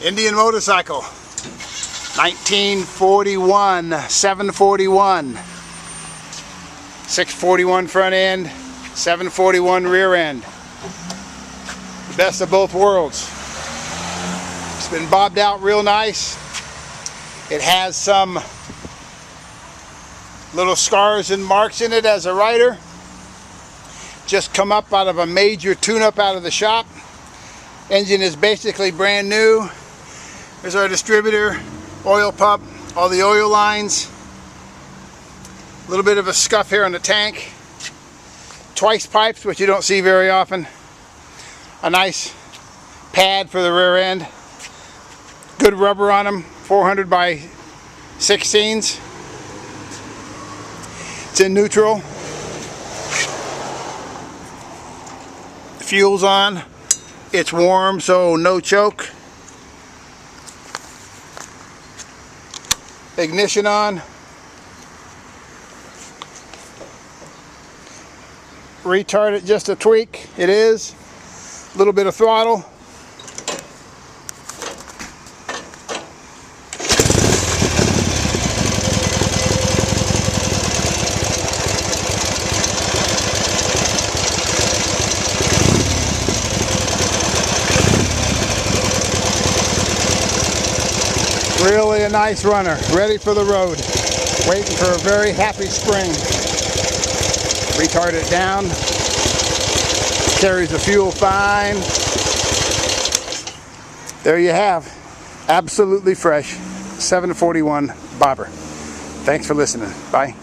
Indian motorcycle, 1941, 741, 641 front end, 741 rear end. The best of both worlds. It's been bobbed out real nice. It has some little scars and marks in it as a rider. Just come up out of a major tune-up out of the shop. Engine is basically brand new. There's our distributor, oil pump, all the oil lines. A little bit of a scuff here on the tank. Twice pipes, which you don't see very often. A nice pad for the rear end. Good rubber on them, 400 by 16s. It's in neutral. Fuel's on. It's warm, so no choke. Ignition on. Retard it just a tweak. It is. A little bit of throttle. Really a nice runner, ready for the road, waiting for a very happy spring. Retard it down, carries the fuel fine. There you have, absolutely fresh, 741 bobber. Thanks for listening, bye.